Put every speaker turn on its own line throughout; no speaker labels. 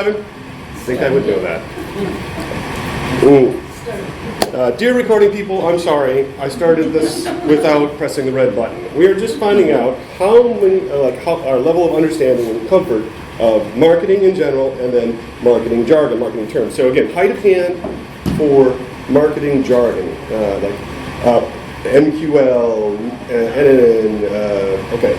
I think I would know that. Dear recording people, I'm sorry. I started this without pressing the red button. We are just finding out how our level of understanding and comfort of marketing in general, and then marketing jargon, marketing terms. So again, height of hand for marketing jargon, MQL, okay,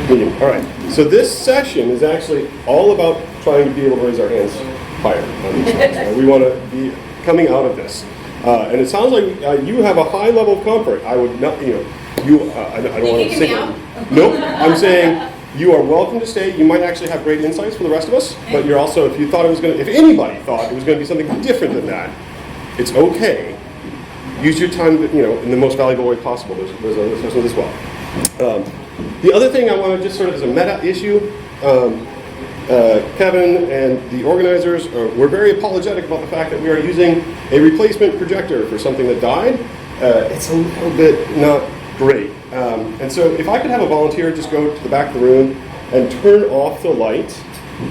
medium. All right. So this session is actually all about trying to be able to raise our hands higher on these things. We want to be coming out of this. And it sounds like you have a high level of comfort. I would not, I don't want to say it. Nope. I'm saying you are welcome to stay. You might actually have great insights for the rest of us, but you're also, if you thought it was going to, if anybody thought it was going to be something different than that, it's okay. Use your time, in the most valuable way possible. There's other sessions as well. The other thing I want to just sort of as a meta issue, Kevin and the organizers were very apologetic about the fact that we are using a replacement projector for something that died. It's a little bit not great. And so if I could have a volunteer just go to the back of the room and turn off the light,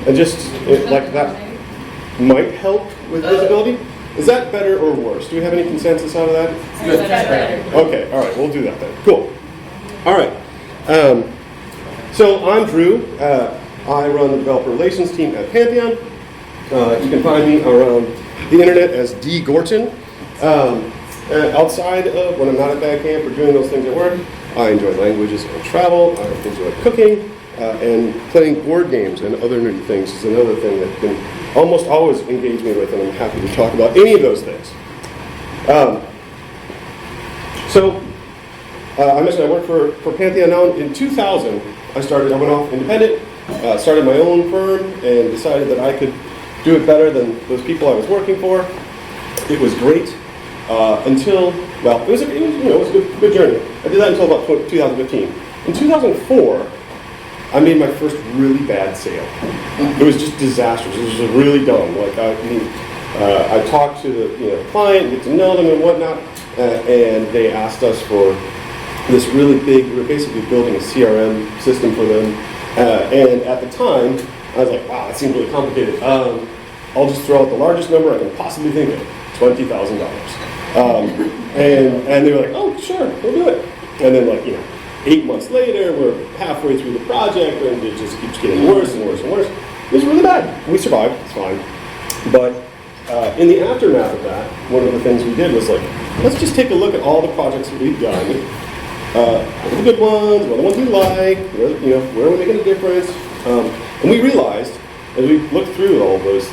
and just, like that might help with visibility. Is that better or worse? Do we have any consensus out of that?
Better.
Okay, all right, we'll do that then. Cool. All right. So I'm Drew. I run the developer relations team at Pantheon. You can find me around the internet as D. Gorton. Outside of when I'm not at band camp or doing those things at work, I enjoy languages and travel. I enjoy cooking and playing board games and other new things is another thing that can almost always engage me with, and I'm happy to talk about any of those things. I mentioned I work for Pantheon now. In 2000, I went off independent, started my own firm, and decided that I could do it better than those people I was working for. It was great until, it was a good journey. I did that until about 2015. In 2004, I made my first really bad sale. It was just disastrous. It was really dumb. I talked to the client, get to know them and whatnot, and they asked us for this really big. We were basically building a CRM system for them, and at the time, I was like, wow, that seems really complicated. I'll just throw out the largest number I can possibly think of, $20,000. And they were like, oh, sure, we'll do it. And then 8 months later, we're halfway through the project, and it just keeps getting worse and worse and worse. It was really bad. We survived, it's fine. But in the aftermath of that, one of the things we did was let's just take a look at all the projects that we've done. What are the good ones? What are the ones we like? Where are we making a difference? And we realized, as we looked through all of those,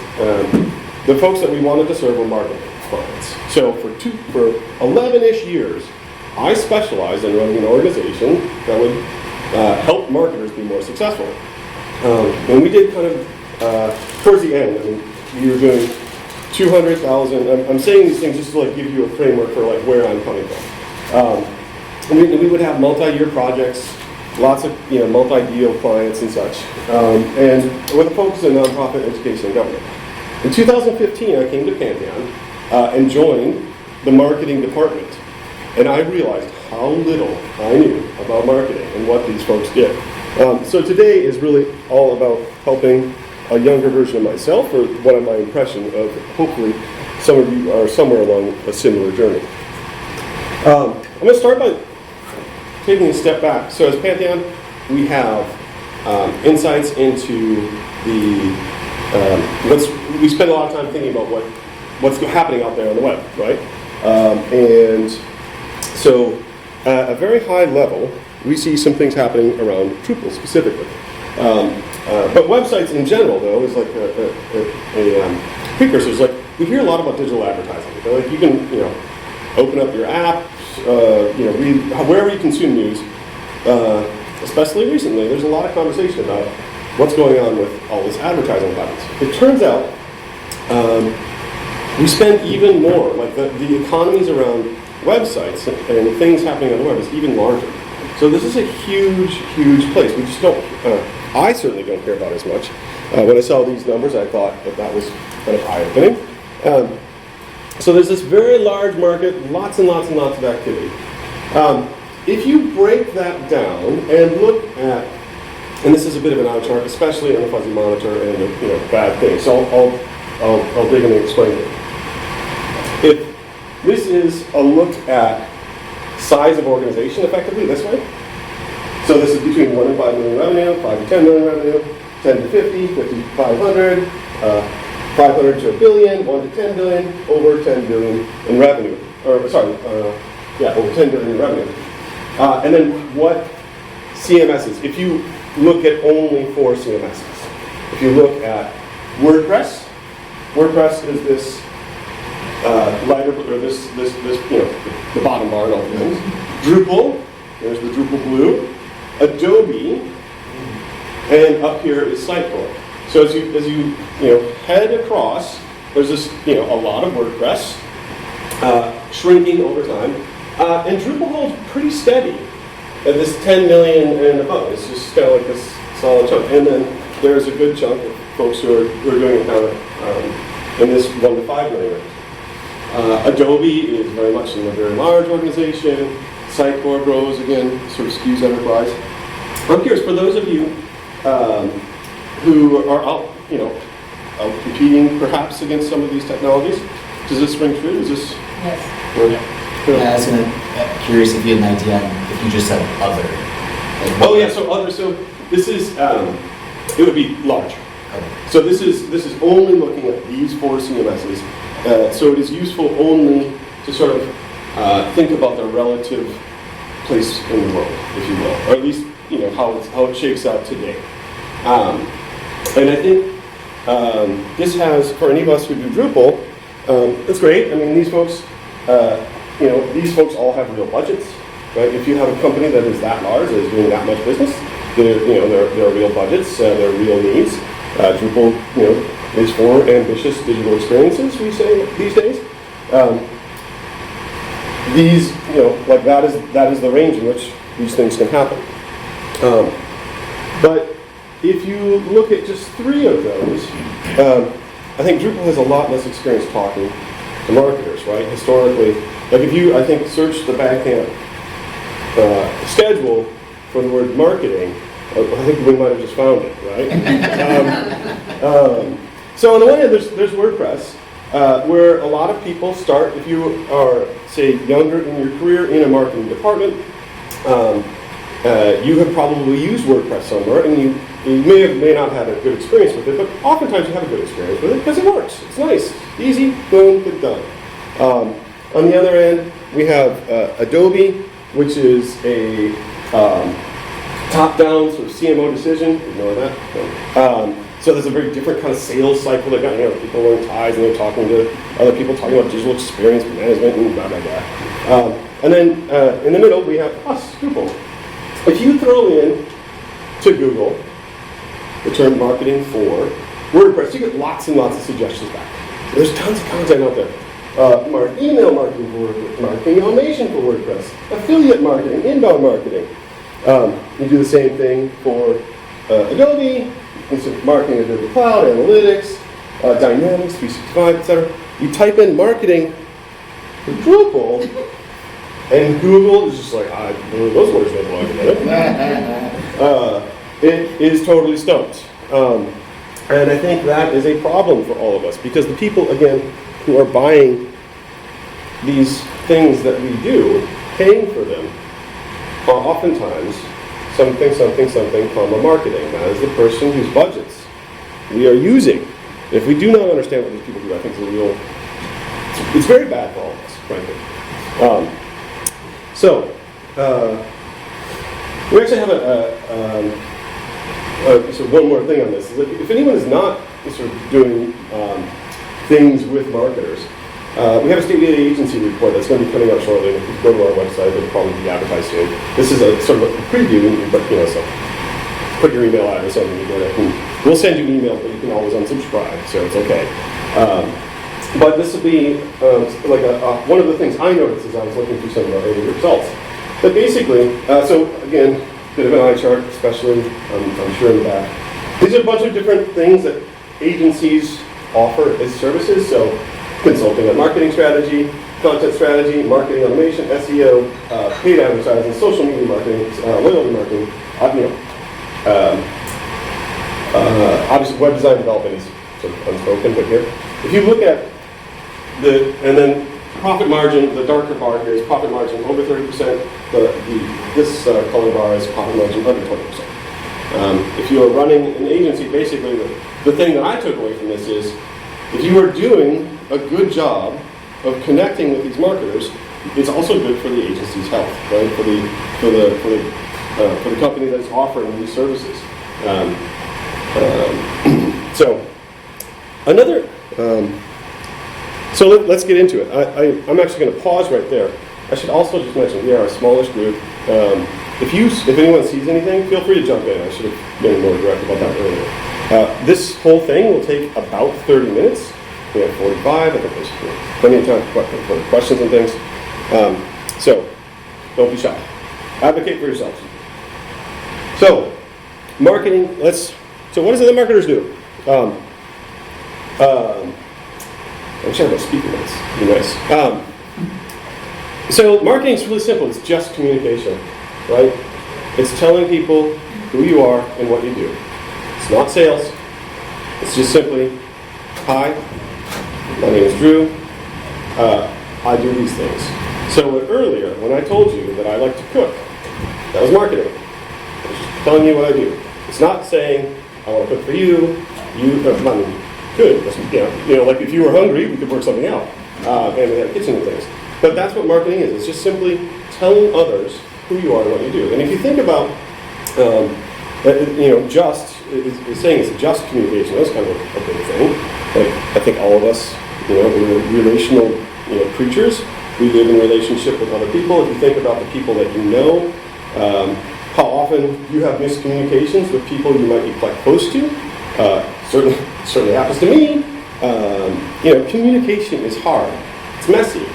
the folks that we wanted to serve were marketing clients. So for 11-ish years, I specialized in running an organization that would help marketers be more successful. And we did kind of, towards the end, we were doing 200,000. I'm saying these things just to give you a framework for where I'm coming from. And we would have multi-year projects, lots of multi-deal clients and such, and with a focus on nonprofit, education, and government. In 2015, I came to Pantheon and joined the marketing department. And I realized how little I knew about marketing and what these folks did. So today is really all about helping a younger version of myself, or what my impression of, hopefully, some of you are somewhere along a similar journey. I'm going to start by taking a step back. So as Pantheon, we have insights into we spend a lot of time thinking about what's happening out there on the web, right? So, at a very high level, we see some things happening around Drupal specifically. But websites in general, though, is a precursor. We hear a lot about digital advertising. You can, open up your app, read wherever you consume news. Especially recently, there's a lot of conversation about what's going on with all this advertising patterns. It turns out we spend even more. The economies around websites and things happening on the web is even larger. So this is a huge, huge place. We just don't, I certainly don't care about as much. When I saw these numbers, I thought that was kind of eye-opening. So there's this very large market, lots and lots and lots of activity. If you break that down and look at And this is a bit of an eye chart, especially on the fuzzy monitor and the bad things. So I'll dig in and explain it. If this is a look at size of organization effectively this way. So this is between 1 and 5 million revenue, 5 to 10 million revenue, 10 to 50, 50 to 500, 500 to a billion, 1 to 10 billion, over 10 billion in revenue. Or sorry, over 10 billion in revenue. And then what CMSs, if you look at only 4 CMSs. If you look at WordPress, WordPress is this lighter, or this the bottom bar and all the things. Drupal, there's the Drupal blue. Adobe, and up here is Sitecore. So as you head across, there's this a lot of WordPress shrinking over time, and Drupal holds pretty steady at this 10 million and above. It's just kind of like this solid chunk, and then there's a good chunk of folks who are doing it kind of in this 1 to 5 million range. Adobe is very much in a very large organization. Sitecore grows again, sort of skews enterprise. I'm curious, for those of you who are out competing perhaps against some of these technologies, does this ring true? Is this?
Yes.
I was curious if you had an idea on if you just said other.
So other. So this is it would be large.
Okay.
So this is only looking at these 4 CMSs. So it is useful only to sort of think about the relative place in the world, if you will, or at least how it shakes out today. And I think this has, for any of us who do Drupal, it's great. I mean, these folks, these folks all have real budgets, right? If you have a company that is that large, that is doing that much business, there are real budgets, there are real needs. Drupal, is for ambitious digital experiences, we say these days. These, that is the range in which these things can happen. But if you look at just 3 of those, I think Drupal has a lot less experience talking to marketers, right? Historically, if you, I think, search the Bandcamp schedule for the word marketing, I think we might have just found it, right? So on the one hand, there's WordPress, where a lot of people start, if you are, say, younger in your career in a marketing department, you have probably used WordPress somewhere, and you may not have a good experience with it, but oftentimes you have a good experience with it because it works. It's nice, easy, boom, get done. On the other end, we have Adobe, which is a top-down sort of CMO decision. Ignore that. So there's a very different kind of sales cycle. They've got people wearing ties and they're talking to other people, talking about digital experience management and blah, blah, blah. And then in the middle, we have us, Drupal. If you throw in to Google the term marketing for WordPress, you get lots and lots of suggestions back. So there's tons of content out there. Email marketing for WordPress, marketing automation for WordPress, affiliate marketing, inbound marketing. You do the same thing for Adobe, marketing Adobe Cloud, analytics, Dynamics 365, etc. You type in marketing for Drupal, and Google is just like, those words don't belong together. It is totally stumped. And I think that is a problem for all of us, because the people, again, who are buying these things that we do, paying for them, are oftentimes something, comma, marketing. That is the person whose budgets we are using. If we do not understand what these people do, I think it's very bad for all of us, frankly. We actually have so one more thing on this. Is that if anyone is not sort of doing things with marketers, we have a state data agency report that's going to be coming out shortly. If you go to our website, it'll probably be advertised soon. This is a sort of a preview, but so put your email address on and you get it. And we'll send you emails, but you can always unsubscribe, so it's okay. But this will be one of the things I noticed as I was looking through some of our early results. But basically, so again, bit of an eye chart, especially I'm sure in the back. These are a bunch of different things that agencies offer as services. So consulting on marketing strategy, content strategy, marketing automation, SEO, paid advertising, social media marketing, loyalty marketing, Obviously, web design development is sort of unspoken, but here, if you look at and then profit margin, the darker bar here is profit margin over 30%. This color bar is profit margin under 20%. If you are running an agency, basically the thing that I took away from this is, if you are doing a good job of connecting with these marketers, it's also good for the agency's health, right? For the company that is offering these services. So let's get into it. I'm actually going to pause right there. I should also just mention we are a smallish group. If anyone sees anything, feel free to jump in. I should have been more direct about that earlier. This whole thing will take about 30 minutes. We have 45. I think there's plenty of time for questions and things. So don't be shy. Advocate for yourselves. So marketing. So what is it that marketers do? I'm sure about speaking this. Be nice. So marketing is really simple. It's just communication, right? It's telling people who you are and what you do. It's not sales. It's just simply, hi, my name is Drew. I do these things. So earlier, when I told you that I like to cook, that was marketing. I was just telling you what I do. It's not saying, I want to cook for you. Good. Like if you were hungry, we could work something out. And we had a kitchen and things. But that's what marketing is. It's just simply telling others who you are and what you do. And if you think about, it's saying it's just communication. That's kind of a big thing. Like, I think all of us, we're relational, creatures. We live in relationship with other people. If you think about the people that you know, how often you have miscommunications with people you might be quite close to. Certainly happens to me. Communication is hard. It's messy.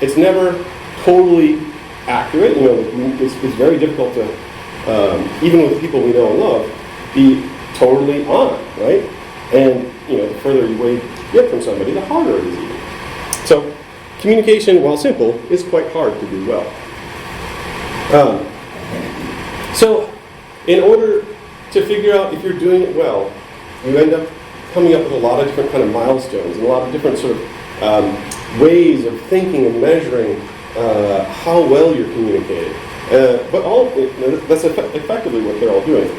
It's never totally accurate. It's very difficult to, even with people we know and love, be totally on, right? And the further away you get from somebody, the harder it is even. So communication, while simple, is quite hard to do well. So in order to figure out if you're doing it well, you end up coming up with a lot of different kind of milestones and a lot of different sort of ways of thinking and measuring how well you're communicating. But that's effectively what they're all doing.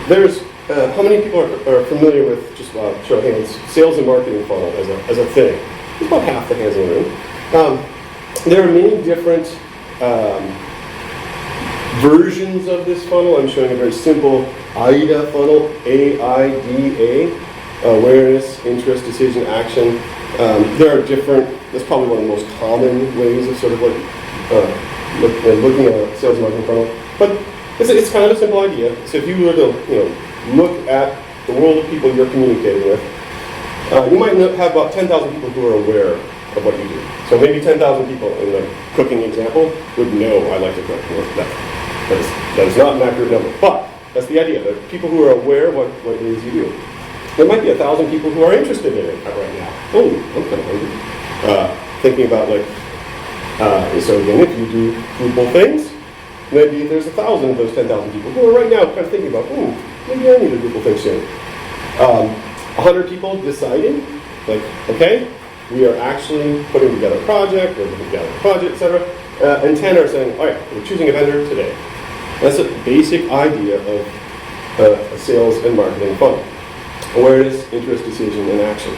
There's how many people are familiar with, just show of hands, sales and marketing funnel as a thing? It's about half the hands in the room. There are many different versions of this funnel. I'm showing a very simple AIDA funnel, AIDA, awareness, interest, decision, action. There are different, that's probably one of the most common ways of sort of looking at a sales and marketing funnel. But it's kind of a simple idea. So if you were to look at the world of people you're communicating with, you might have about 10,000 people who are aware of what you do. So maybe 10,000 people in the cooking example would know I like to cook. That is not an accurate number, but that's the idea. There are people who are aware of what it is you do. There might be 1,000 people who are interested in it right now. Oh, I'm kind of hungry. Thinking about so again, if you do Drupal things, maybe there's 1,000 of those 10,000 people who are right now kind of thinking about, maybe I need a Drupal thing soon. 100 people deciding, okay, we are actually putting together a project, we're putting together a project, etc. And 10 are saying, all right, we're choosing a vendor today. That's a basic idea of a sales and marketing funnel. Awareness, interest, decision, and action.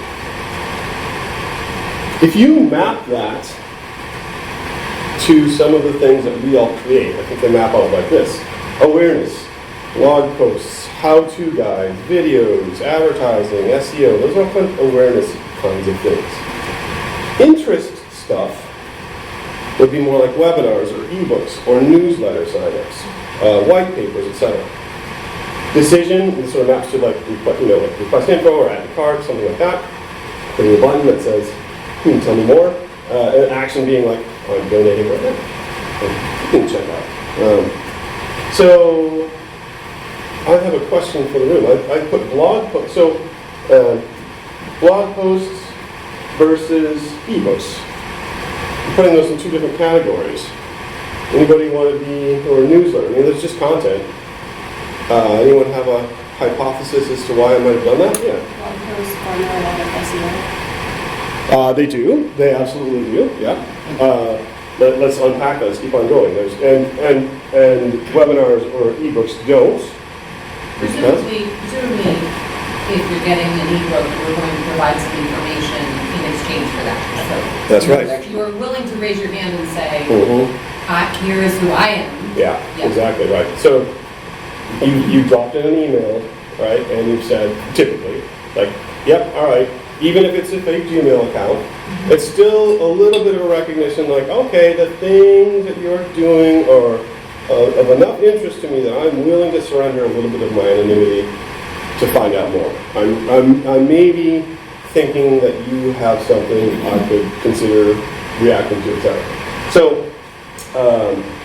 If you map that to some of the things that we all create, I think they map out like this. Awareness, blog posts, how-to guides, videos, advertising, SEO, those are all awareness kinds of things. Interest stuff would be more like webinars or ebooks or newsletter signups, white papers, etc. Decision, this sort of maps to like request info or add to cart, something like that. Putting a button that says, tell me more. And action being like, I'm donating right now. You can check out. So I have a question for the room. I put blog posts. So blog posts versus ebooks. I'm putting those in two different categories. Anybody want to be, or a newsletter? There's just content. Anyone have a hypothesis as to why I might have done that? Yeah.
Blog posts garner a lot of SEO.
They do. They absolutely do. Yeah. Let's unpack that. Let's keep on going. And webinars or ebooks don't.
Presumably, if you're getting an ebook, we're going to provide some information in exchange for that. So
That's right.
you're willing to raise your hand and say,
Mm-hmm.
here is who I am.
Yeah, exactly right. So you dropped in an email, right, and you've said, typically, like, yep, all right, even if it's a fake Gmail account, it's still a little bit of a recognition, like, okay, the things that you're doing are of enough interest to me that I'm willing to surrender a little bit of my anonymity to find out more. I'm maybe thinking that you have something I could consider reacting to, etc. So,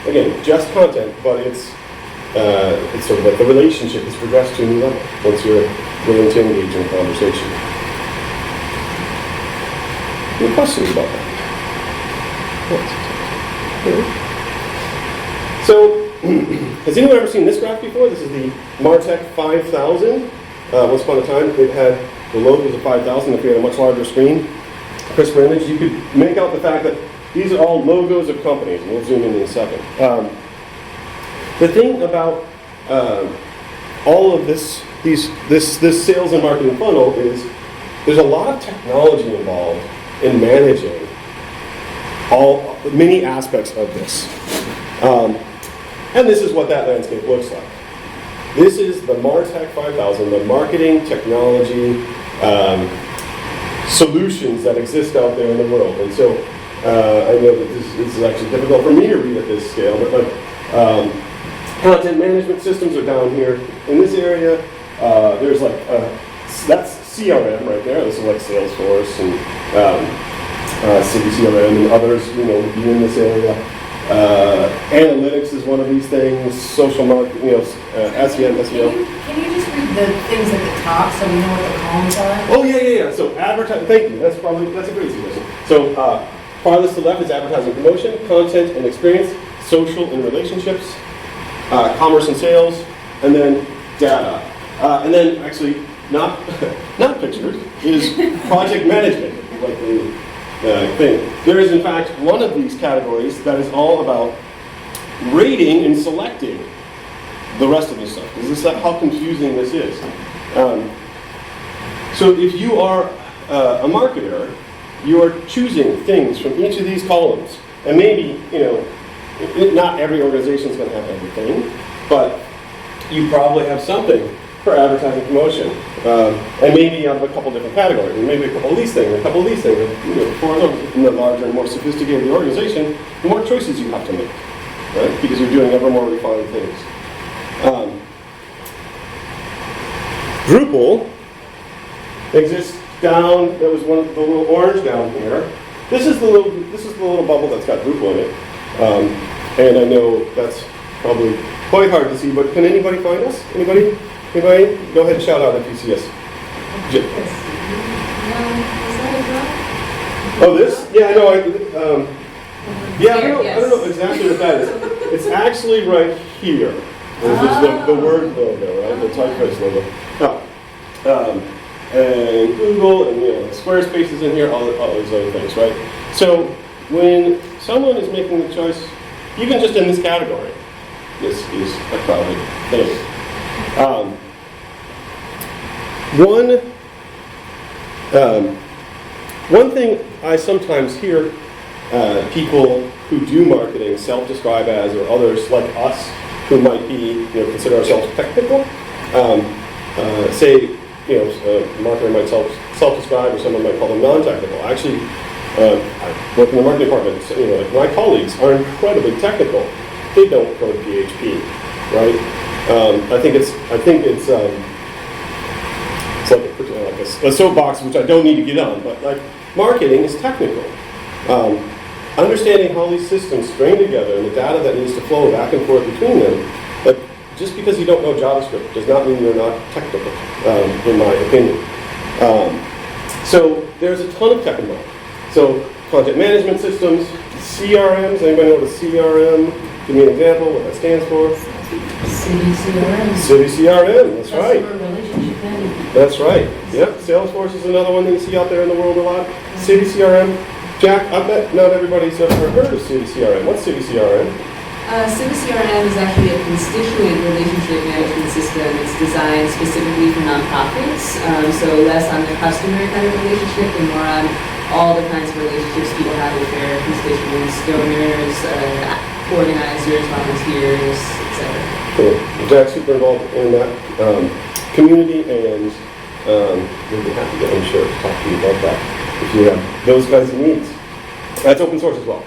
again, just content, but it's sort of like the relationship is progressed to a new level once you're willing to engage in conversation. Any questions about that? So, has anyone ever seen this graph before? This is the Martech 5000. Once upon a time, it had the logos of 5,000. If you had a much larger screen, crisper image, you could make out the fact that these are all logos of companies, and we'll zoom in a second. The thing about all of this sales and marketing funnel is there's a lot of technology involved in managing many aspects of this. And this is what that landscape looks like. This is the Martech 5000, the marketing technology solutions that exist out there in the world. And so I know that this is actually difficult for me to read at this scale, but content management systems are down here. In this area, there's like, that's CRM right there. This is like Salesforce and City CRM and others, would be in this area. Analytics is one of these things, social marketing, SEM, SEO.
Can you just read the things at the top so we know what the columns are?
Oh, yeah. So advertising, thank you. That's a great suggestion. So farthest to left is advertising promotion, content and experience, social and relationships, commerce and sales, and then data. And then actually, not pictured, is project management, like the thing. There is in fact one of these categories that is all about rating and selecting the rest of this stuff. Is this how confusing this is? So if you are a marketer, you are choosing things from each of these columns. And maybe, not every organization is going to have everything, but you probably have something for advertising promotion. And maybe you have a couple different categories, and maybe a couple of these things, a couple of these things. For in the larger and more sophisticated organization, the more choices you have to make, right? Because you're doing ever more refined things. Drupal exists down. That was one of the little orange down here. This is the little bubble that's got Drupal in it. And I know that's probably quite hard to see, but can anybody find us? Anybody? Anybody? Go ahead and shout out if you see us. Oh, this? Yeah, I know. I don't know exactly what that is. It's actually right here. This is the Word logo, right? The typeface logo. And Google and Squarespace is in here. All those other things, right? So when someone is making the choice, even just in this category, this is a crowded thing. One thing I sometimes hear people who do marketing self-describe as, or others like us who might be, consider ourselves technical, say, a marketer might self-describe, or someone might call them non-technical. Actually, I work in the marketing department. So, my colleagues are incredibly technical. They don't code PHP, right? I think it's like a soapbox which I don't need to get on, but like marketing is technical. Understanding how these systems string together and the data that needs to flow back and forth between them, like just because you don't know JavaScript does not mean you're not technical, in my opinion. So there's a ton of tech involved. So content management systems, CRMs. Anybody know what a CRM? Give me an example, what that stands for.
City CRM.
City CRM, that's right.
Customer relationship management.
That's right. Yep, Salesforce is another one that you see out there in the world a lot. City CRM. Jack, I bet not everybody's ever heard of City CRM. What's City CRM?
City CRM is actually a constituent relationship management system. It's designed specifically for nonprofits, so less on the customer kind of relationship and more on all the kinds of relationships people have with their constituents, donors, organizers, volunteers, etc.
Cool. Jack's super involved in that community, and we'll be happy to, I'm sure, to talk to you about that if you have those kinds of needs. That's open source as well.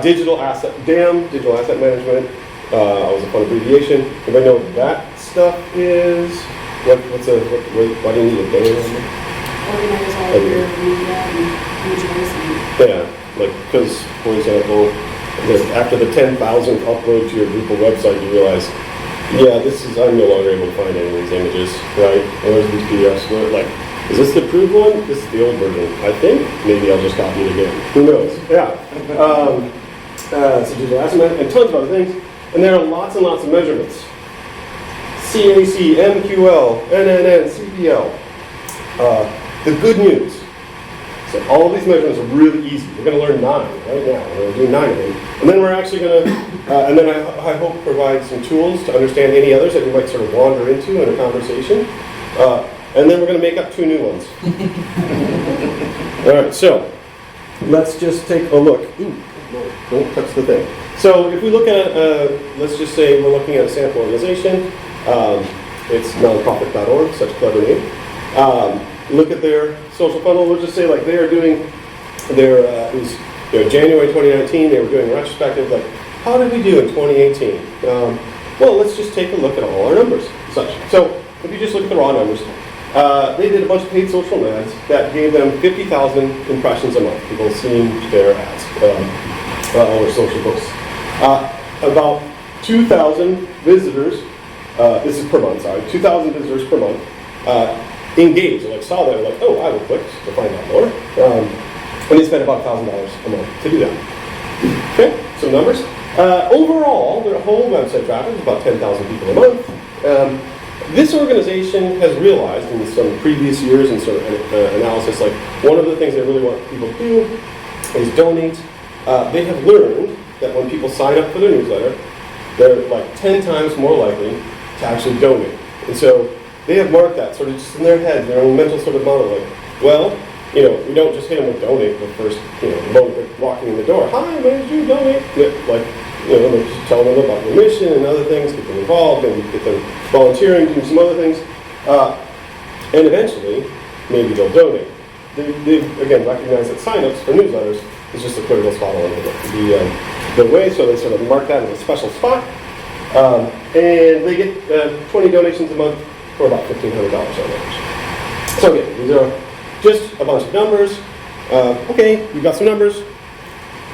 Digital asset management was a fun abbreviation. Everybody know what that stuff is? Why do you need a DAM?
Organize all of your media and images and
Yeah, like, because, for example, after the 10,000 upload to your Drupal website, you realize, yeah, I'm no longer able to find any of these images, right? Where's these PDFs? Is this the approved one? This is the old version, I think. Maybe I'll just copy it again. Who knows? Yeah. So digital asset management and tons of other things. And there are lots and lots of measurements. CAC, MQL, NNN, CPL. The good news. So all of these measurements are really easy. We're going to learn 9 right now. We're going to do 9 of them. And then we're actually going to, and then I hope provide some tools to understand any others that you might sort of wander into in a conversation. And then we're going to make up 2 new ones. All right, so let's just take a look. Ooh, no, don't touch the thing. So if we look at, let's just say we're looking at a sample organization. It's nonprofit.org, such a clever name. Look at their social funnel. We'll just say like they are doing it was January 2019. They were doing a retrospective. Like, how did we do in 2018? Well, let's just take a look at all our numbers. Such. So if you just look at the raw numbers. They did a bunch of paid social ads that gave them 50,000 impressions a month, people seeing their ads or social posts. About 2,000 visitors, this is per month, sorry, 2,000 visitors per month engaged, like saw that, like, oh, I will click to find out more. And they spent about $1,000 a month to do that. Okay, some numbers. Overall, their whole website traffic is about 10,000 people a month. This organization has realized in some previous years and sort of analysis, like one of the things they really want people to do is donate. They have learned that when people sign up for their newsletter, they're like 10 times more likely to actually donate. And so they have marked that sort of just in their head, their own mental sort of model, like, well, we don't just hit them with donate the first, moment they're walking in the door. Hi, why did you donate? Like, they just tell them about your mission and other things, get them involved, and get them volunteering, doing some other things. And eventually, maybe they'll donate. They've again, recognized that signups for newsletters is just a critical spot on the way, so they sort of mark that as a special spot. And they get 20 donations a month for about $1,500 on average. So again, these are just a bunch of numbers. Okay, we've got some numbers.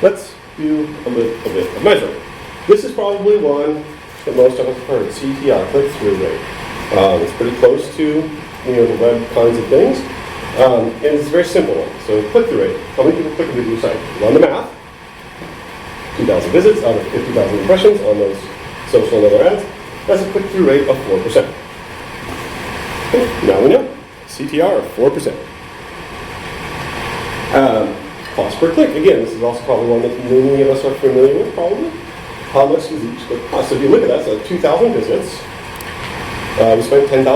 Let's do a little bit of measuring. This is probably one that most of us have heard, CTR, click-through rate. It's pretty close to the web kinds of things. And it's a very simple one. So click-through rate, how many people click a video site? Run the math. 2,000 visits out of 50,000 impressions on those social and other ads. That's a click-through rate of 4%. Okay, now we know. CTR of 4%. Cost per click. Again, this is also probably one that many of us are familiar with, probably. How much does each click cost? So if you look at that, so 2,000 visits. We spent $10,000.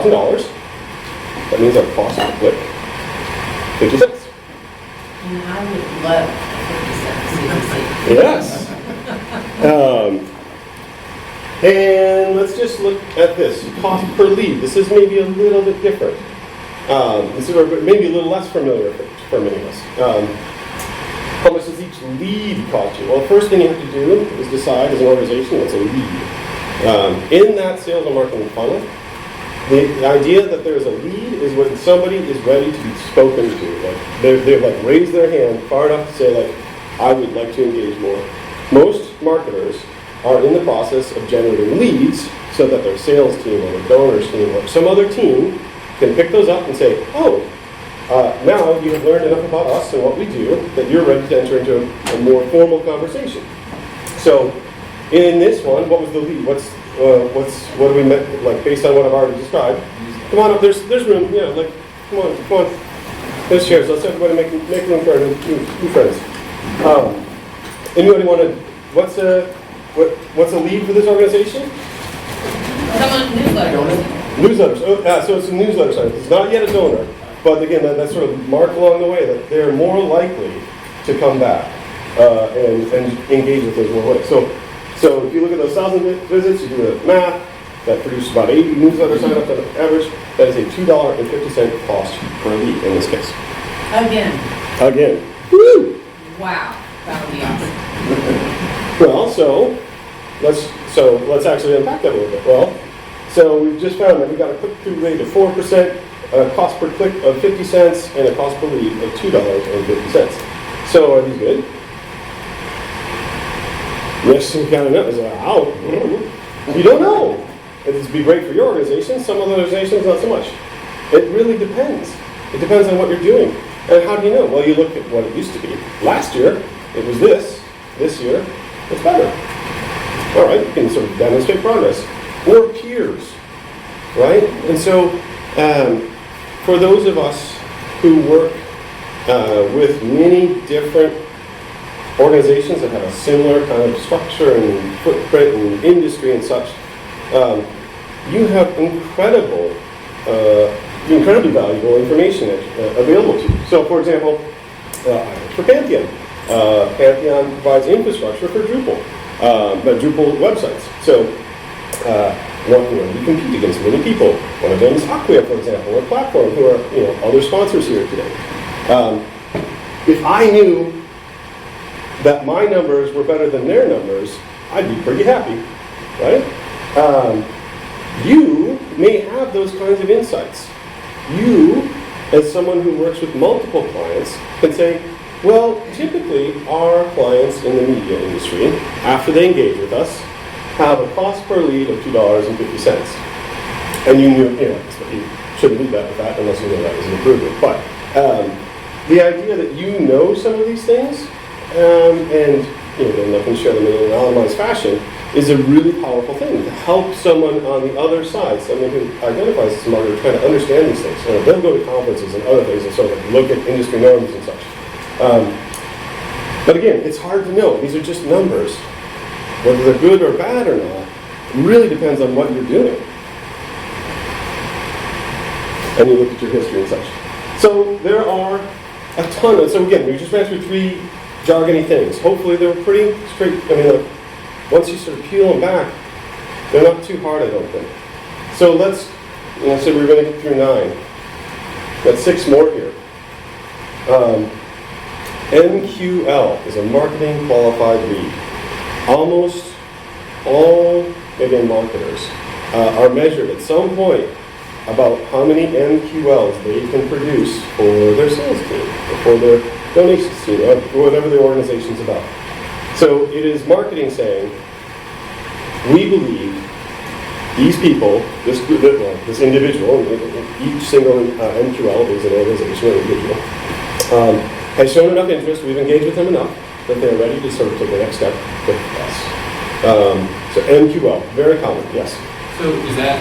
That means our cost per click, 50 cents.
And I would love 50 cents.
Yes. And let's just look at this. Cost per lead. This is maybe a little bit different. This is maybe a little less familiar for many of us. How much does each lead cost you? Well, the first thing you have to do is decide as an organization what's a lead. In that sales and marketing funnel, the idea that there's a lead is when somebody is ready to be spoken to. Like they've like raised their hand far enough to say like, I would like to engage more. Most marketers are in the process of generating leads so that their sales team or their donors team or some other team can pick those up and say, oh, now you have learned enough about us and what we do that you're ready to enter into a more formal conversation. So in this one, what was the lead? what do we like based on what I've already described? Come on up. There's room. Yeah, like come on. There's chairs. Let's everybody make room for new friends. Anybody want to? What's a lead for this organization?
Someone newsletter.
Newsletters. Oh, so it's a newsletter site. It's not yet a donor, but again, that's sort of mark along the way that they're more likely to come back and engage with those more ways. So if you look at those 1,000 visits, you do the math, that produces about 80 newsletter signups on average. That is a $2.50 cost per lead in this case. Again. Woo!
Wow, that would be awesome.
Well, so let's actually unpack that a little bit. Well, so we've just found that we got a click-through rate of 4%, a cost per click of 50 cents, and a cost per lead of $2.50. So are these good? Yes, you kind of know. How? You don't know. It'd be great for your organization. Some other organizations, not so much. It really depends. It depends on what you're doing. And how do you know? Well, you look at what it used to be. Last year, it was this. This year, it's better. All right, you can sort of demonstrate progress. Or peers, right? And so, for those of us who work with many different organizations that have a similar kind of structure and footprint and industry and such, you have incredibly valuable information available to you. So, for example, for Pantheon, Pantheon provides infrastructure for Drupal, Drupal websites. So, we compete against many people. One of them is Acquia, for example, a platform who are other sponsors here today. If I knew that my numbers were better than their numbers, I'd be pretty happy, right? You may have those kinds of insights. You, as someone who works with multiple clients, can say, well, typically our clients in the media industry, after they engage with us, have a cost per lead of $2.50. And you shouldn't leave that with that unless you know that was an improvement. But the idea that you know some of these things, and then I can share them in an anonymized fashion, is a really powerful thing to help someone on the other side, someone who identifies as a marketer, trying to understand these things. They'll go to conferences and other things and sort of look at industry norms and such. But again, it's hard to know. These are just numbers. Whether they're good or bad or not, really depends on what you're doing. And you look at your history and such. So there are a ton of, so again, we just ran through 3 jargony things. Hopefully they were pretty straight. I mean, once you sort of peel them back, they're not too hard, I don't think. So let's, say we're going to get through 9. Got 6 more here. MQL is a marketing qualified lead. Almost all, again, marketers are measured at some point about how many MQLs they can produce for their sales team, or for their donations team, or whatever the organization's about. So it is marketing saying, we believe these people, this individual, each single MQL is an organization or individual, has shown enough interest, we've engaged with them enough, that they're ready to sort of take the next step with us. So MQL, very common, yes.
So is that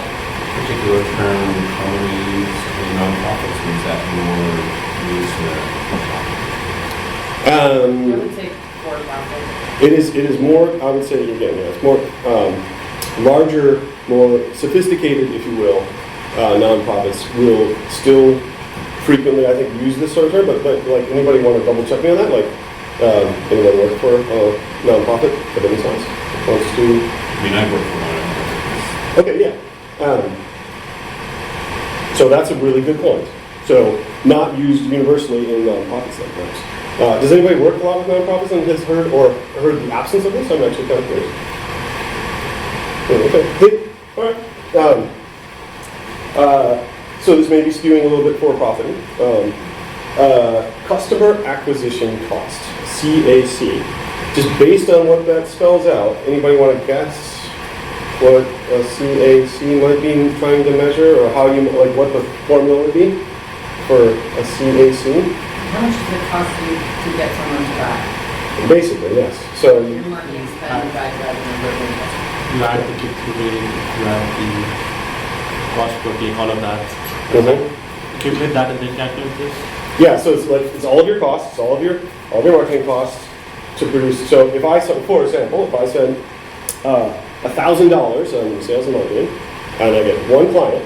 particular term commonly used in nonprofits, or is that more used
I would say for-profit.
It is more, I would say, again, it's more larger, more sophisticated, if you will, nonprofits will still frequently, I think, use this sort of term, but like, anybody want to double check me on that? Like, anyone work for a nonprofit of any size? Wants to?
I mean, I work for one.
Okay, yeah. So that's a really good point. So not used universally in nonprofits like perhaps. Does anybody work a lot with nonprofits and has heard the absence of this? I'm actually kind of curious. Okay, all right. So this may be skewing a little bit for-profit. Customer acquisition cost, CAC. Just based on what that spells out, anybody want to guess what a CAC might be trying to measure, or how what the formula would be for a CAC?
How much does it cost you to get someone to buy?
Basically, yes. So
Your marketing spend divided by the number of
you add the click-through rate, you add the cost per click, all of that.
Mhm.
Accumulate that and then calculate this?
Yeah, so it's like, it's all of your costs, it's all of your marketing costs to produce. So if I, for example, if I spend $1,000 on sales and marketing, and I get one client,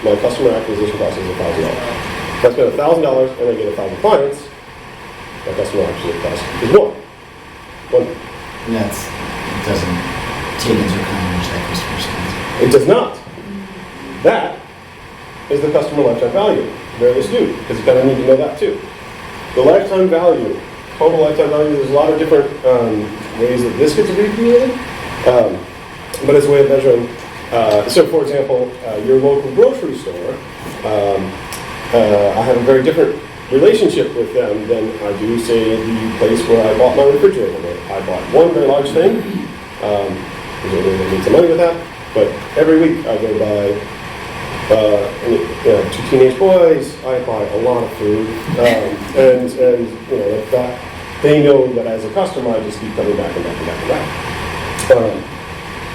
my customer acquisition cost is $1,000. If I spend $1,000 and I get 1,000 clients, my customer acquisition cost is one.
And it doesn't take into account how much that customer spends.
It does not. That is the customer lifetime value. Very astute, because you kind of need to know that too. The lifetime value, total lifetime value, there's a lot of different ways that this gets abbreviated, but it's a way of measuring. So for example, your local grocery store, I have a very different relationship with them than I do, say, the place where I bought my refrigerator. I bought one very large thing, presumably they made some money with that, but every week I go buy 2 teenage boys, I buy a lot of food, and you know, like that, they know that as a customer I just keep coming back and back and back and back.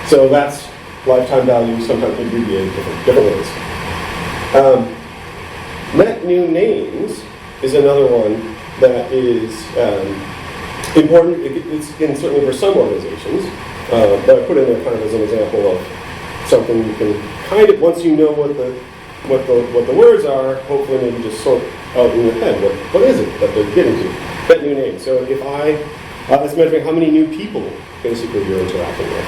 So that's lifetime value, sometimes abbreviated different ways. Net new names is another one that is important. It's certainly for some organizations, but I put in there kind of as an example of something you can kind of, once you know what the words are, hopefully maybe just sort out in your head what is it that they're getting to. Net new name. So if it's measuring how many new people basically you're interacting with.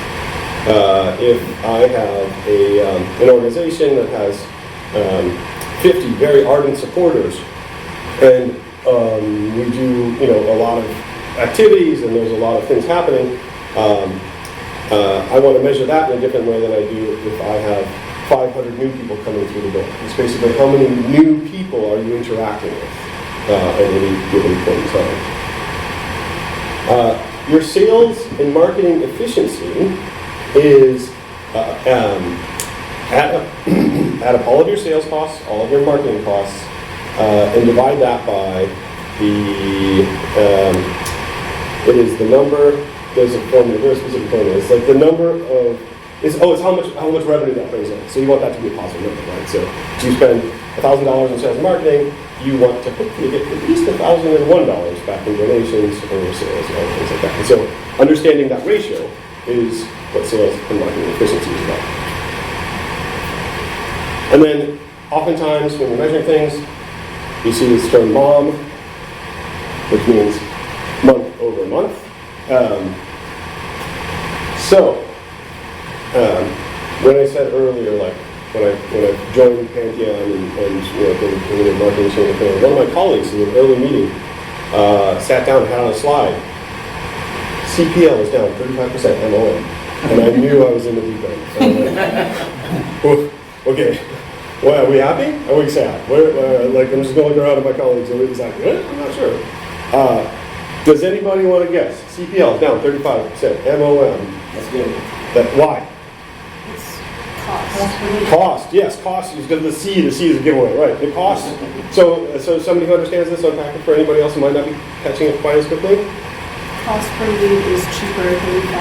If I have an organization that has 50 very ardent supporters, and we do a lot of activities and there's a lot of things happening, I want to measure that in a different way than I do if I have 500 new people coming through the door. It's basically how many new people are you interacting with at any given point in time. Your sales and marketing efficiency is add up all of your sales costs, all of your marketing costs, and divide that by it is the number. There's a formula, very specific formula. It's like the number of, it's how much revenue that brings in. So you want that to be a positive number, right? So if you spend $1,000 in sales and marketing, you want to hopefully get at least $1,001 back in donations or sales and other things like that. And so understanding that ratio is what sales and marketing efficiency is about. And then oftentimes when you're measuring things, you see this term MOM, which means month over month. When I said earlier, like when I joined Pantheon and been in marketing chain of command, one of my colleagues in an early meeting sat down and had on a slide, CPL is down 35% MOM, and I knew I was in the deep end. So I'm like, okay, well, are we happy? Are we sad? Like I'm just going around to my colleagues, are we exactly? What? I'm not sure. Does anybody want to guess? CPL is down 35%. MOM.
That's good.
Why?
It's cost.
Cost. Yes, cost is because the C is a giveaway, right? The cost. So somebody who understands this, unpack it for anybody else who might not be catching it quite as quickly.
Cost per lead is cheaper, 35% each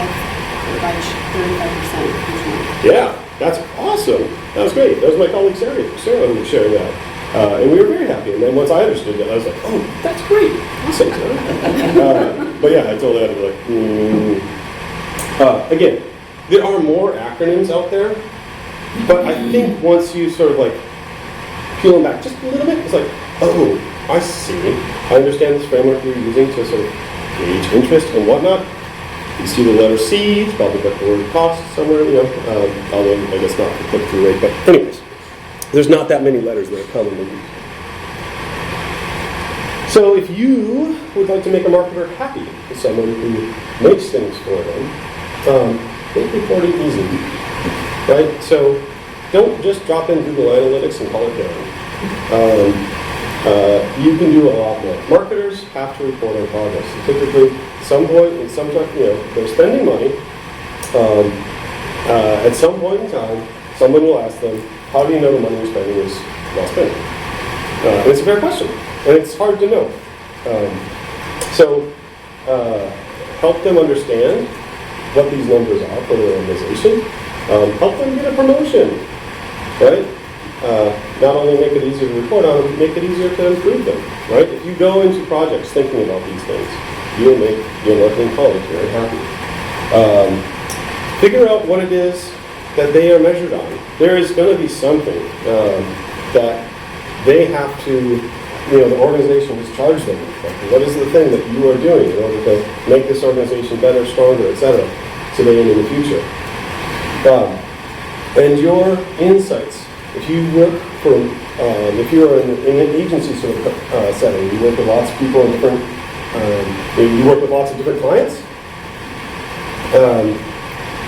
month.
Yeah, that's awesome. That was great. That was my colleague Sarah who was sharing that. And we were very happy. And then once I understood that, I was like, oh, that's great. Awesome, Sarah. But yeah, I told her, I'd be like, again, there are more acronyms out there, but I think once you sort of like peel them back just a little bit, it's like, oh, I see. I understand this framework you're using to sort of gauge interest and whatnot. You see the letter C, it's probably got the word cost somewhere, although I guess not the click-through rate, but anyways. There's not that many letters that are commonly used. So if you would like to make a marketer happy with someone who makes things for them, make reporting easy, right? So don't just drop in Google Analytics and call it down. You can do a lot more. Marketers have to report on progress. So typically, they're spending money. At some point in time, someone will ask them, how do you know the money you're spending is well spent? And it's a fair question, and it's hard to know. So help them understand what these numbers are for their organization, help them get a promotion, right? Not only make it easier to report on them, make it easier to improve them, right? If you go into projects thinking about these things, you will make your marketing colleagues very happy. Figure out what it is that they are measured on. There is going to be something that they have to, the organization has charged them with. Like, what is the thing that you are doing in order to make this organization better, stronger, etc., today and in the future? And your insights. If you work for, if you're in an agency sort of setting, you work with lots of people in different, you work with lots of different clients,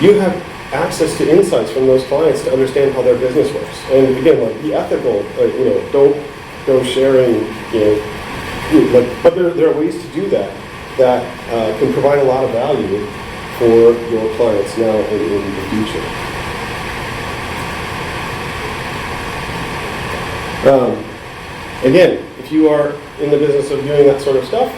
you have access to insights from those clients to understand how their business works. And again, like, be ethical, don't go sharing, but there are ways to do that can provide a lot of value for your clients now and in the future. Again, if you are in the business of doing that sort of stuff,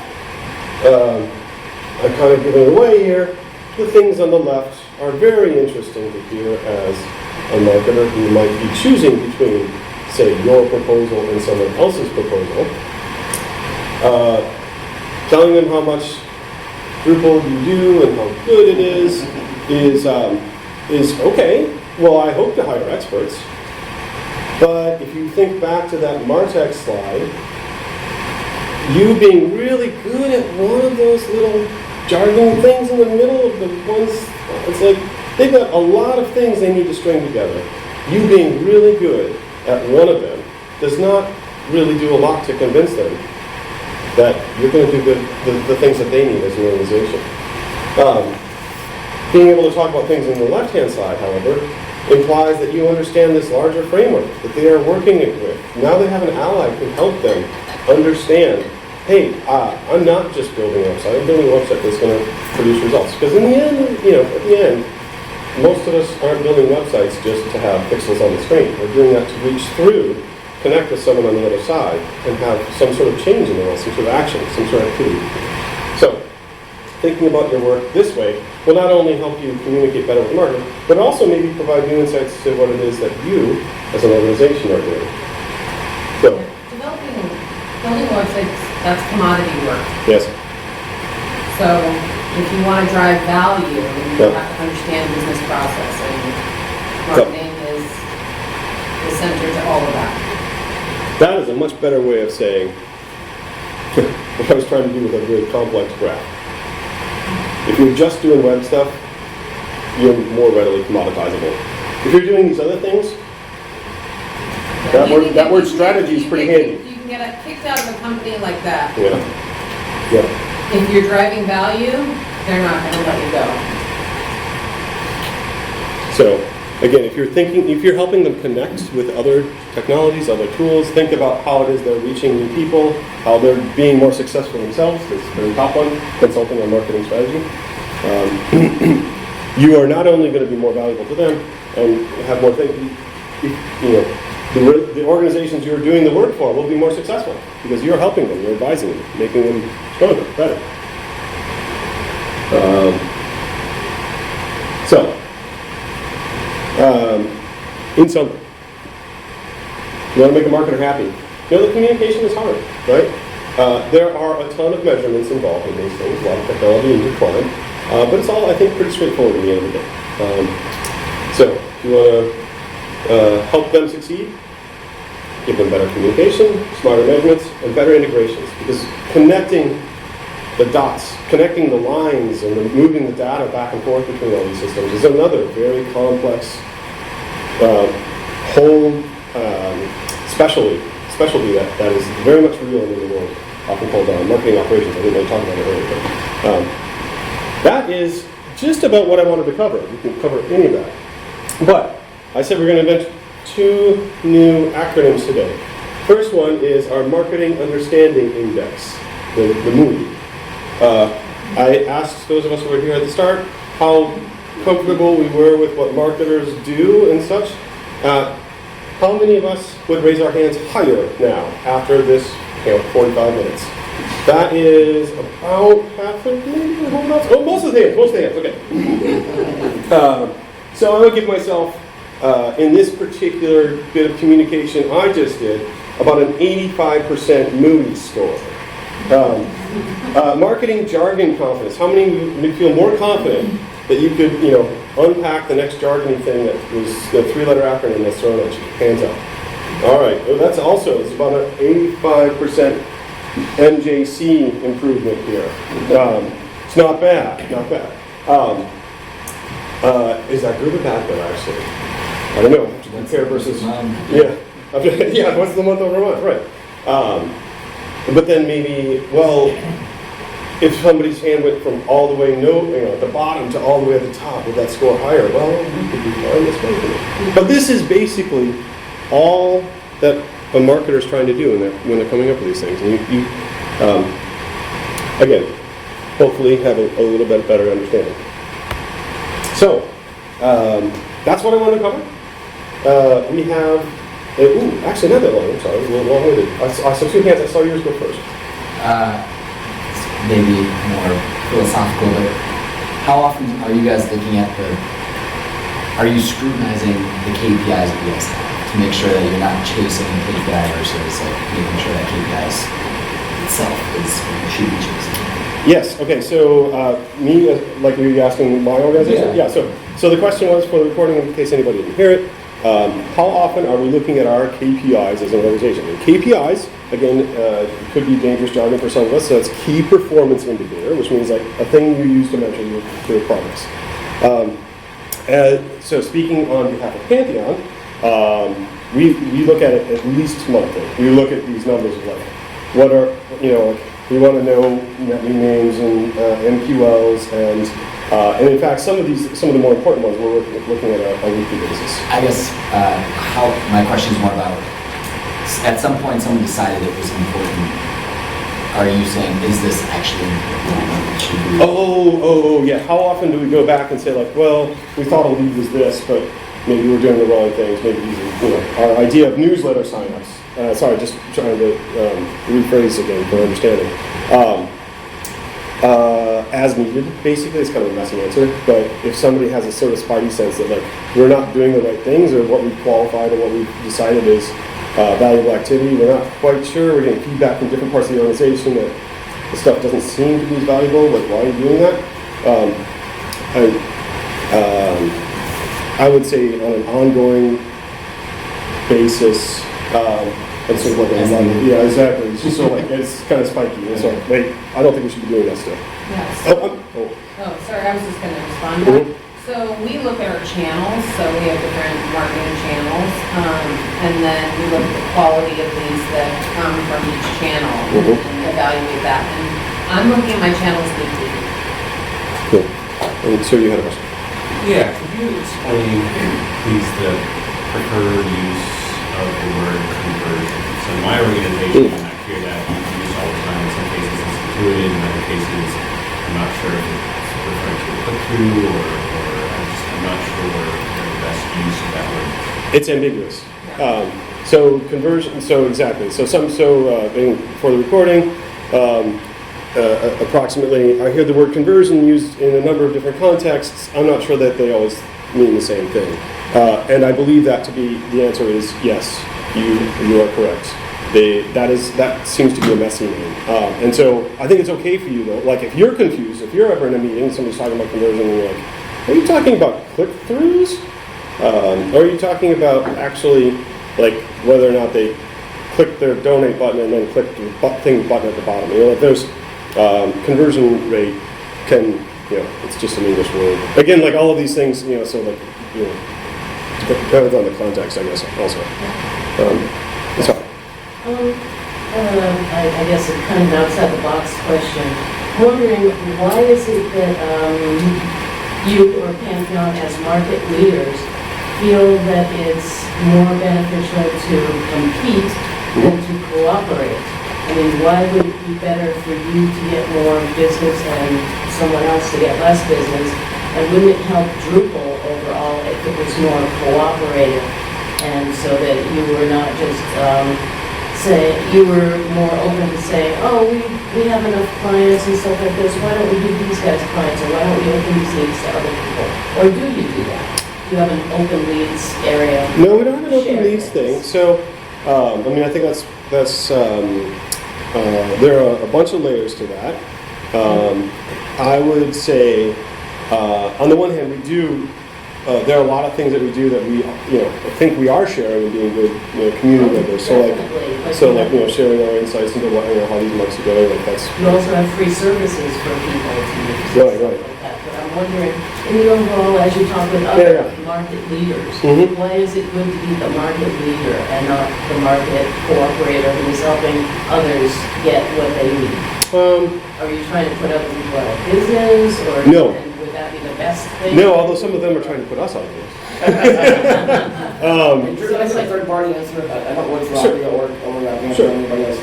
I'm kind of giving it away here. The things on the left are very interesting to hear as a marketer who might be choosing between, say, your proposal and someone else's proposal. Telling them how much Drupal you do and how good it is okay. Well, I hope to hire experts. But if you think back to that Martech slide, you being really good at one of those little jargon things in the middle of the ones, it's like they've got a lot of things they need to string together. You being really good at one of them does not really do a lot to convince them that you're going to do the things that they need as an organization. Being able to talk about things on the left-hand side, however, implies that you understand this larger framework that they are working it with. Now they have an ally who can help them understand, hey, I'm not just building a website, I'm building a website that's going to produce results. Because in the end, at the end, most of us aren't building websites just to have pixels on the screen. We're doing that to reach through, connect with someone on the other side, and have some sort of change in the world, some sort of action, some sort of activity. So, thinking about your work this way will not only help you communicate better with the market, but also maybe provide new insights to what it is that you, as an organization, are doing. So,
Building websites, that's commodity work.
yes.
So if you want to drive value, you have to understand business process, and marketing is centered to all of that.
That is a much better way of saying what I was trying to do with a really complex graph. If you're just doing web stuff, you're more readily commoditizable. If you're doing these other things, that word strategy is pretty handy.
You can get kicked out of a company like that.
Yeah.
If you're driving value, they're not going to let you go.
So, again, if you're helping them connect with other technologies, other tools, think about how it is they're reaching new people, how they're being more successful themselves. That's the very top one, consulting on marketing strategy. You are not only going to be more valuable to them and have more things, the organizations you're doing the work for will be more successful because you're helping them, you're advising them, making them stronger, better. In summary, you want to make a marketer happy. The communication is hard, right? There are a ton of measurements involved in these things, a lot of technology and requirement, but it's all, I think, pretty straightforward at the end of the day. So, if you want to help them succeed, give them better communication, smarter measurements, and better integrations. Because connecting the dots, connecting the lines, and moving the data back and forth between all these systems is another very complex whole specialty that is very much real in the world, often called marketing operations. I didn't really talk about it earlier, but that is just about what I wanted to cover. We can cover any of that. But I said we're going to invent 2 new acronyms today. First one is our Marketing Understanding Index, the MUI. I asked those of us who were here at the start how comfortable we were with what marketers do and such. How many of us would raise our hands higher now after this 45 minutes? That is about half of maybe, oh, most of the hands, okay. So I would give myself, in this particular bit of communication I just did, about an 85% Moody score. Marketing jargon confidence. How many of you feel more confident that you could, unpack the next jargony thing that was the 3-letter acronym that's thrown at you? Hands up. All right. Well, that's also, it's about an 85% MJC improvement here. It's not bad, not bad. Is that good or bad though, actually? I don't know. To compare versus, yeah. Yeah, what's the month over month, right. But then maybe, well, if somebody's hand went from all the way at the bottom to all the way at the top, would that score higher? Well, you could be fine this way. But this is basically all that a marketer is trying to do when they're coming up with these things. And you again, hopefully have a little bit better understanding. So, that's what I want to cover. We have, actually not that long, I'm sorry, it was a little long-winded. I saw 2 hands, I saw yours go first.
Maybe more philosophical, but how often are you guys looking at are you scrutinizing the KPIs that you guys have to make sure that you're not chasing a KPI versus making sure that KPIs itself is what you should be chasing?
Yes, okay, so me, like were you asking my organization?
Yeah.
So the question was, for the recording, in case anybody didn't hear it, how often are we looking at our KPIs as an organization? And KPIs, again, could be dangerous jargon for some of us, so it's key performance indicator, which means like a thing you use to measure your progress. So speaking on behalf of Pantheon, we look at it at least monthly. We look at these numbers of like, what are, we want to know net new names and MQLs and in fact, some of the more important ones we're looking at a weekly basis.
I guess my question is more about, at some point someone decided it was important. Are you saying, is this actually important?
Oh, yeah. How often do we go back and say like, well, we thought a lead was this, but maybe we're doing the wrong things. Maybe using, our idea of newsletter signups. Sorry, just trying to rephrase again for understanding. As needed, basically, it's kind of a messy answer, but if somebody has a sort of spidey sense that like we're not doing the right things or what we've qualified or what we've decided is valuable activity, we're not quite sure, we're getting feedback from different parts of the organization that the stuff doesn't seem to be as valuable, like why are you doing that? I would say on an ongoing basis, it's sort of like yeah, exactly. It's just sort of like, it's kind of spiky. And so, wait, I don't think we should be doing that still.
Yeah,
Oh,
sorry, I was just going to respond to that. So we look at our channels, so we have different marketing channels, and then we look at the quality of leads that come from each channel and evaluate that. And I'm looking at my channels weekly.
cool. And so you had a question.
Yeah, could you explain, please, the preferred use of the word conversion? So in my organization, I hear that used all the time. In some cases it's included, in other cases I'm not sure if it's referring to a click-through or I'm not sure the best use of that word.
It's ambiguous. So conversion, so exactly. So for the recording, approximately, I hear the word conversion used in a number of different contexts. I'm not sure that they always mean the same thing. And I believe that to be, the answer is yes, you are correct. That seems to be a messy name. And so I think it's okay for you though, like if you're confused, if you're ever in a meeting and somebody's talking about conversion and you're like, are you talking about click-throughs? Or are you talking about actually like whether or not they click their donate button and then click the button at the bottom? If there's conversion rate it's just an English word. Again, like all of these things, so like, depends on the context, I guess, also. Sorry.
I guess a kind of outside the box question. Wondering why is it that you or Pantheon as market leaders feel that it's more beneficial to compete than to cooperate? I mean, why would it be better for you to get more business and someone else to get less business? And wouldn't it help Drupal overall if it was more cooperative and so that you were not just say, you were more open to saying, oh, we have enough clients and stuff like this, why don't we give these guys clients, or why don't we open these leads to other people? Or do you do that? Do you have an open leads area?
No, we don't have an open
Share
leads thing.
things.
So, I mean, I think there are a bunch of layers to that. I would say, on the one hand, we do. There are a lot of things that we do that we, I think we are sharing and being good, community members. So
Definitely.
sharing our insights into what, how these months are going. Like that's
You also have free services for people to use.
Right, right.
Like that. But I'm wondering, in the overall, as you talk with
Yeah,
other
yeah.
market leaders,
Mhm.
why is it good to be the market leader and not the market cooperator who is helping others get what they need? Are you trying to put other people out of business, or
No.
and would that be the best thing?
No, although some of them are trying to put us out of this.
In terms of like third party answer, I don't work for
Sure.
Adobe or Gorton
Sure.
or anybody else.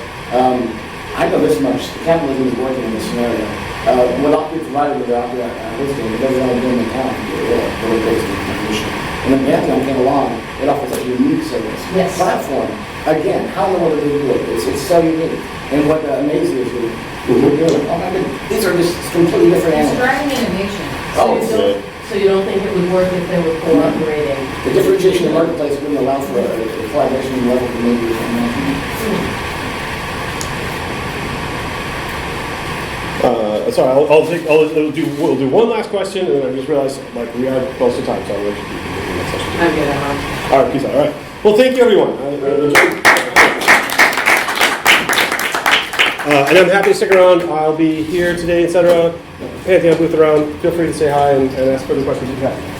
I know this much, capitalism is working in this scenario. When Adobe provided with their Adobe hosting, it doesn't only do in the account, really hosting condition. And then Pantheon came along, it offers such a unique service.
Yes.
Platform, again, how in the world did they do it? It's so unique. And what amazes is we're doing, oh my goodness, these are just completely different
It's
animals.
driving innovation.
Oh,
So you don't think it would work if they were cooperating?
the differentiation in the marketplace wouldn't allow for a collaboration level to maybe.
Sorry, we'll do one last question, and then I just realized like we are close to time, so I'll let you do the next session.
I'm good,
All right, peace out. All right. Well, thank you, everyone. And I'm happy to stick around. I'll be here today, etc. Pantheon booth around. Feel free to say hi and ask further questions if you have.